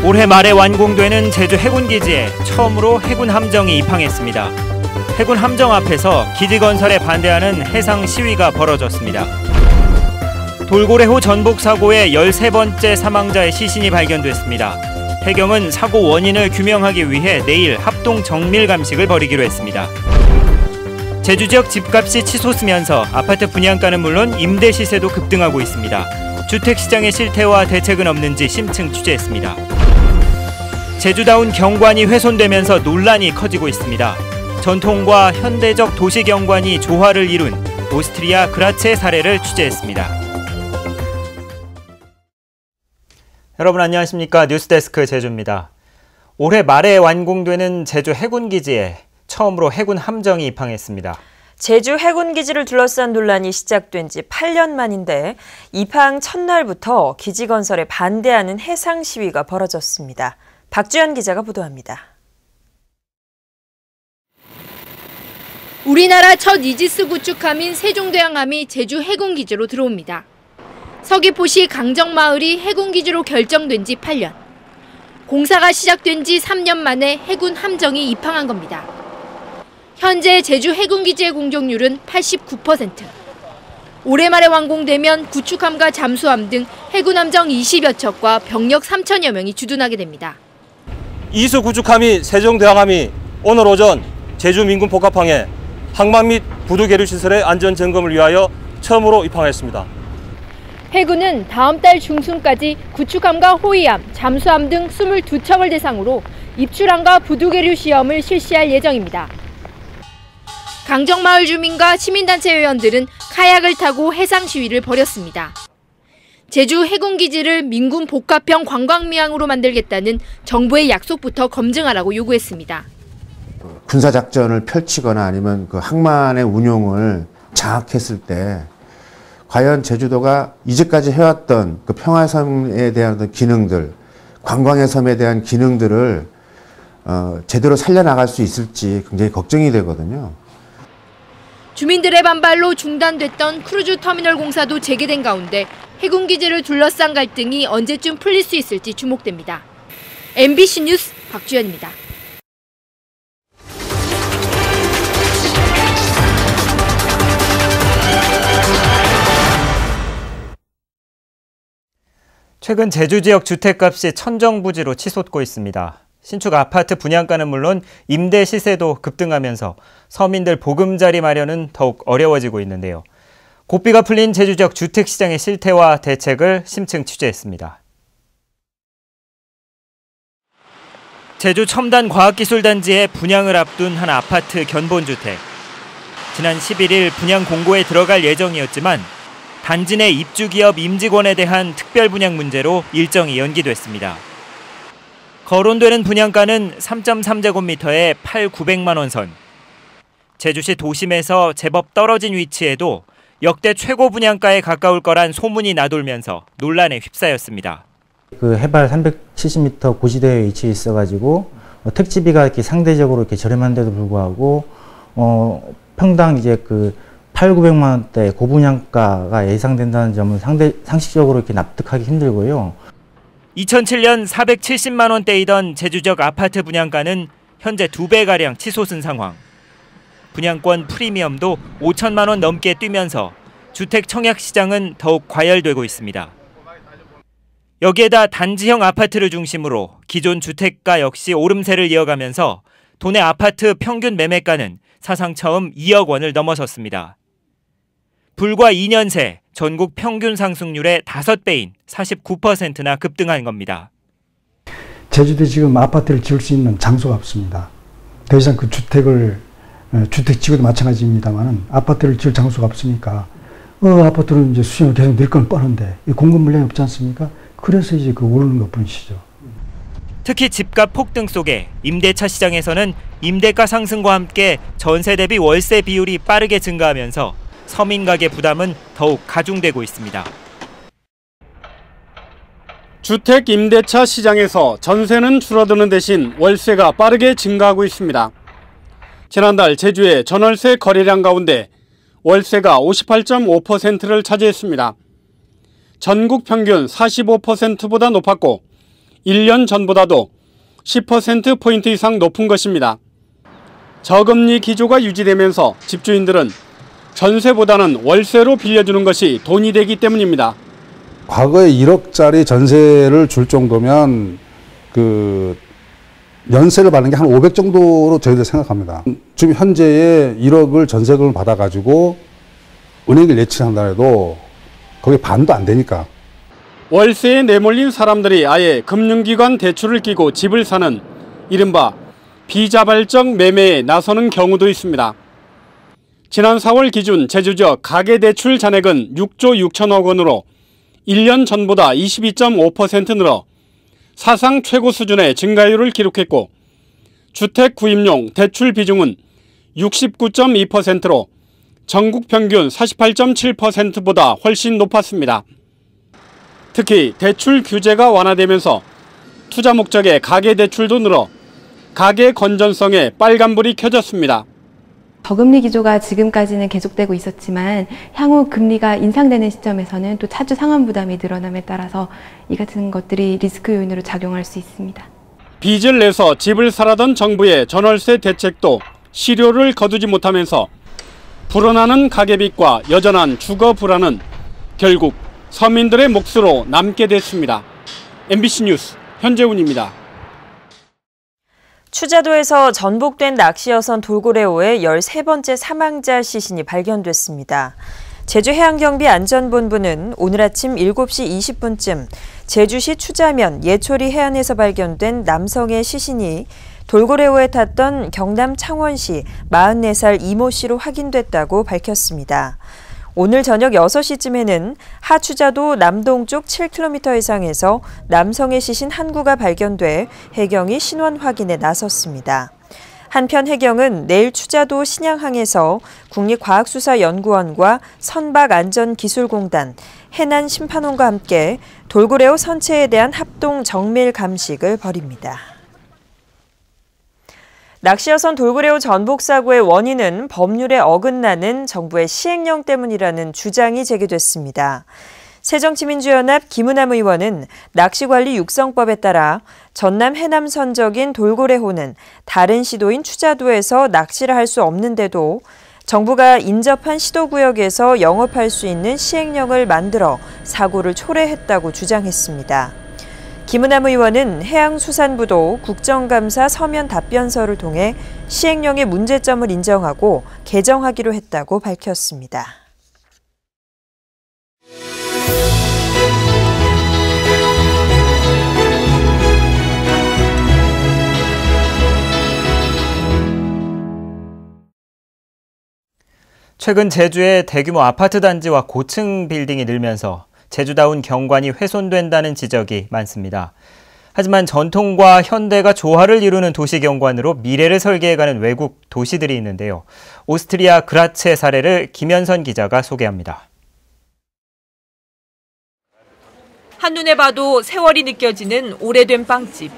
올해 말에 완공되는 제주 해군기지에 처음으로 해군 함정이 입항했습니다. 해군 함정 앞에서 기지 건설에 반대하는 해상 시위가 벌어졌습니다. 돌고래호 전복 사고의 13번째 사망자의 시신이 발견됐습니다. 해경은 사고 원인을 규명하기 위해 내일 합동 정밀 감식을 벌이기로 했습니다. 제주 지역 집값이 치솟으면서 아파트 분양가는 물론 임대 시세도 급등하고 있습니다. 주택시장의 실태와 대책은 없는지 심층 취재했습니다. 제주다운 경관이 훼손되면서 논란이 커지고 있습니다. 전통과 현대적 도시경관이 조화를 이룬 오스트리아 그라츠의 사례를 취재했습니다. 여러분 안녕하십니까? 뉴스데스크 제주입니다. 올해 말에 완공되는 제주 해군기지에 처음으로 해군 함정이 입항했습니다. 제주 해군기지를 둘러싼 논란이 시작된 지 8년 만인데 입항 첫날부터 기지 건설에 반대하는 해상 시위가 벌어졌습니다. 박주연 기자가 보도합니다. 우리나라 첫 이지스 구축함인 세종대왕함이 제주 해군기지로 들어옵니다. 서귀포시 강정마을이 해군기지로 결정된 지 8년. 공사가 시작된 지 3년 만에 해군 함정이 입항한 겁니다. 현재 제주 해군기지의 공정률은 89%. 올해 말에 완공되면 구축함과 잠수함 등 해군 함정 20여 척과 병력 3천여 명이 주둔하게 됩니다. 이수 구축함이 세종대왕함이 오늘 오전 제주 민군 복합항에 항만 및 부두 계류 시설의 안전 점검을 위하여 처음으로 입항했습니다. 해군은 다음 달 중순까지 구축함과 호위함, 잠수함 등 22척을 대상으로 입출함과 부두 계류 시험을 실시할 예정입니다. 강정마을 주민과 시민단체 회원들은 카약을 타고 해상 시위를 벌였습니다. 제주 해군기지를 민군 복합형 관광미항으로 만들겠다는 정부의 약속부터 검증하라고 요구했습니다. 군사작전을 펼치거나 아니면 그 항만의 운용을 장악했을 때 과연 제주도가 이제까지 해왔던 그 평화섬에 대한 어떤 기능들, 관광의 섬에 대한 기능들을 제대로 살려나갈 수 있을지 굉장히 걱정이 되거든요. 주민들의 반발로 중단됐던 크루즈 터미널 공사도 재개된 가운데 해군기지를 둘러싼 갈등이 언제쯤 풀릴 수 있을지 주목됩니다. MBC 뉴스 박주연입니다. 최근 제주 지역 주택값이 천정부지로 치솟고 있습니다. 신축 아파트 분양가는 물론 임대 시세도 급등하면서 서민들 보금자리 마련은 더욱 어려워지고 있는데요. 고비가 풀린 제주 지역 주택시장의 실태와 대책을 심층 취재했습니다. 제주 첨단과학기술단지에 분양을 앞둔 한 아파트 견본주택. 지난 11일 분양 공고에 들어갈 예정이었지만 단지 내 입주기업 임직원에 대한 특별분양 문제로 일정이 연기됐습니다. 거론되는 분양가는 3.3제곱미터에 8,900만 원 선. 제주시 도심에서 제법 떨어진 위치에도 역대 최고 분양가에 가까울 거란 소문이 나돌면서 논란에 휩싸였습니다. 그 해발 370m 고지대에 위치해 있어가지고 택지비가 이렇게 상대적으로 이렇게 저렴한데도 불구하고 평당 이제 그 8,900만 원대 고분양가가 예상된다는 점은 상식적으로 이렇게 납득하기 힘들고요. 2007년 470만 원대이던 제주 지역 아파트 분양가는 현재 2배가량 치솟은 상황. 분양권 프리미엄도 5천만 원 넘게 뛰면서 주택 청약 시장은 더욱 과열되고 있습니다. 여기에다 단지형 아파트를 중심으로 기존 주택가 역시 오름세를 이어가면서 도내 아파트 평균 매매가는 사상 처음 2억 원을 넘어섰습니다. 불과 2년 새 전국 평균 상승률의 5배인 49%나 급등한 겁니다. 제주도에 지금 아파트를 지을 수 있는 장소가 없습니다. 더 이상 그 주택지구도 마찬가지입니다만 아파트를 지을 장소가 없으니까 아파트는 이제 수요가 계속 늘 건 뻔한데 공급 물량이 없지 않습니까? 그래서 이제 그 오르는 것 뿐이시죠. 특히 집값 폭등 속에 임대차 시장에서는 임대가 상승과 함께 전세 대비 월세 비율이 빠르게 증가하면서 서민 가계 부담은 더욱 가중되고 있습니다. 주택 임대차 시장에서 전세는 줄어드는 대신 월세가 빠르게 증가하고 있습니다. 지난달 제주의 전월세 거래량 가운데 월세가 58.5%를 차지했습니다. 전국 평균 45%보다 높았고 1년 전보다도 10%포인트 이상 높은 것입니다. 저금리 기조가 유지되면서 집주인들은 전세보다는 월세로 빌려주는 것이 돈이 되기 때문입니다. 과거에 1억짜리 전세를 줄 정도면 그 연세를 받는 게 한 500 정도로 저희들 생각합니다. 지금 현재의 1억을 전세금을 받아가지고 은행을 예치한다 해도 거기 반도 안 되니까. 월세에 내몰린 사람들이 아예 금융기관 대출을 끼고 집을 사는 이른바 비자발적 매매에 나서는 경우도 있습니다. 지난 4월 기준 제주 지역 가계대출 잔액은 6조 6천억 원으로 1년 전보다 22.5% 늘어 사상 최고 수준의 증가율을 기록했고 주택 구입용 대출 비중은 69.2%로 전국 평균 48.7%보다 훨씬 높았습니다. 특히 대출 규제가 완화되면서 투자 목적의 가계대출도 늘어 가계 건전성에 빨간불이 켜졌습니다. 저금리 기조가 지금까지는 계속되고 있었지만 향후 금리가 인상되는 시점에서는 또 차주 상환 부담이 늘어남에 따라서 이 같은 것들이 리스크 요인으로 작용할 수 있습니다. 빚을 내서 집을 사라던 정부의 전월세 대책도 실효를 거두지 못하면서 불어나는 가계빚과 여전한 주거 불안은 결국 서민들의 몫으로 남게 됐습니다. MBC 뉴스 현재훈입니다. 추자도에서 전복된 낚시여선 돌고래호의 13번째 사망자 시신이 발견됐습니다. 제주해양경비안전본부는 오늘 아침 7시 20분쯤 제주시 추자면 예초리 해안에서 발견된 남성의 시신이 돌고래호에 탔던 경남 창원시 44살 이모 씨로 확인됐다고 밝혔습니다. 오늘 저녁 6시쯤에는 하추자도 남동쪽 7km 이상에서 남성의 시신 한 구가 발견돼 해경이 신원 확인에 나섰습니다. 한편 해경은 내일 추자도 신양항에서 국립과학수사연구원과 선박안전기술공단, 해난심판원과 함께 돌고래호 선체에 대한 합동 정밀 감식을 벌입니다. 낚시여선 돌고래호 전복 사고의 원인은 법률에 어긋나는 정부의 시행령 때문이라는 주장이 제기됐습니다. 새정치민주연합 김은남 의원은 낚시관리육성법에 따라 전남 해남 선적인 돌고래호는 다른 시도인 추자도에서 낚시를 할 수 없는데도 정부가 인접한 시도구역에서 영업할 수 있는 시행령을 만들어 사고를 초래했다고 주장했습니다. 김은남 의원은 해양수산부도 국정감사 서면 답변서를 통해 시행령의 문제점을 인정하고 개정하기로 했다고 밝혔습니다. 최근 제주의 대규모 아파트 단지와 고층 빌딩이 늘면서 제주다운 경관이 훼손된다는 지적이 많습니다. 하지만 전통과 현대가 조화를 이루는 도시 경관으로 미래를 설계해가는 외국 도시들이 있는데요. 오스트리아 그라츠의 사례를 김현선 기자가 소개합니다. 한눈에 봐도 세월이 느껴지는 오래된 빵집.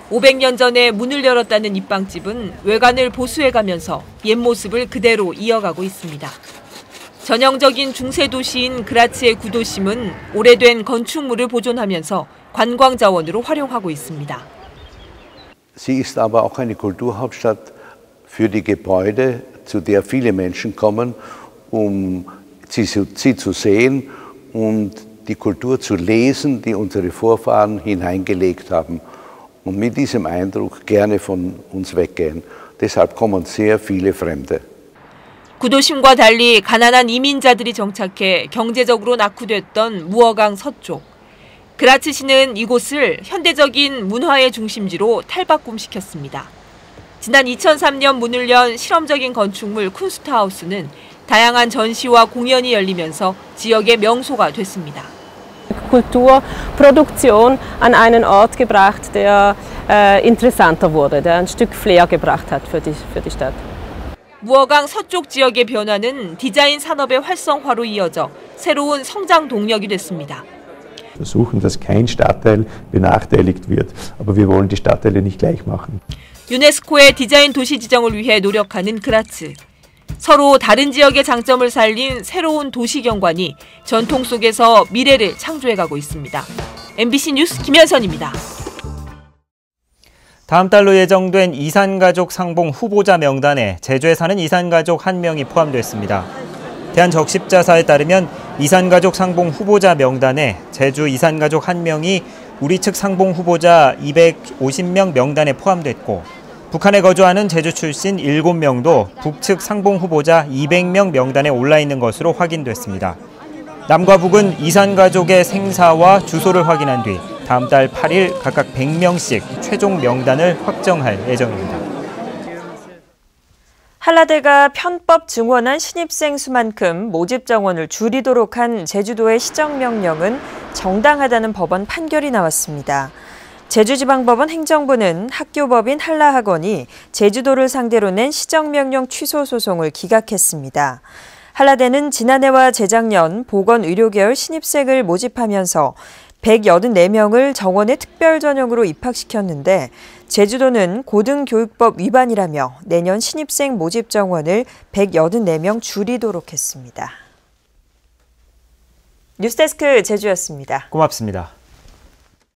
500년 전에 문을 열었다는 이 빵집은 외관을 보수해가면서 옛 모습을 그대로 이어가고 있습니다. 전형적인 중세도시인 그라츠의 구도심은 오래된 건축물을 보존하면서 관광자원으로 활용하고 있습니다. Sie ist aber auch eine Kulturhauptstadt für die Gebäude, zu der viele Menschen kommen, sie zu sehen und die Kultur zu lesen, die unsere Vorfahren hineingelegt haben und mit diesem Eindruck gerne von uns weggehen. Deshalb kommen sehr viele Fremde. 구도심과 달리 가난한 이민자들이 정착해 경제적으로 낙후됐던 무어강 서쪽. 그라츠시는 이곳을 현대적인 문화의 중심지로 탈바꿈시켰습니다. 지난 2003년 문을 연 실험적인 건축물 쿤스트하우스는 다양한 전시와 공연이 열리면서 지역의 명소가 됐습니다. Kulturproduktion an einen Ort gebracht, der interessanter wurde, der ein Stück Flair gebracht hat für die Stadt. 무어강 서쪽 지역의 변화는 디자인 산업의 활성화로 이어져 새로운 성장 동력이 됐습니다. Versuchen, dass kein Stadtteil benachteiligt wird, aber wir wollen die Stadtteile nicht gleich machen. 유네스코의 디자인 도시 지정을 위해 노력하는 그라츠. 서로 다른 지역의 장점을 살린 새로운 도시 경관이 전통 속에서 미래를 창조해가고 있습니다. MBC 뉴스 김현선입니다. 다음 달로 예정된 이산가족 상봉 후보자 명단에 제주에 사는 이산가족 1명이 포함됐습니다. 대한적십자사에 따르면 이산가족 상봉 후보자 명단에 제주 이산가족 1명이 우리 측 상봉 후보자 250명 명단에 포함됐고, 북한에 거주하는 제주 출신 7명도 북측 상봉 후보자 200명 명단에 올라 있는 것으로 확인됐습니다. 남과 북은 이산가족의 생사와 주소를 확인한 뒤 다음 달 8일 각각 100명씩 최종 명단을 확정할 예정입니다. 한라대가 편법 증원한 신입생 수만큼 모집 정원을 줄이도록 한 제주도의 시정명령은 정당하다는 법원 판결이 나왔습니다. 제주지방법원 행정부는 학교법인 한라학원이 제주도를 상대로 낸 시정명령 취소 소송을 기각했습니다. 한라대는 지난해와 재작년 보건의료계열 신입생을 모집하면서 184명을 정원의 특별 전형으로 입학시켰는데, 제주도는 고등교육법 위반이라며 내년 신입생 모집 정원을 184명 줄이도록 했습니다. 뉴스데스크 제주였습니다. 고맙습니다.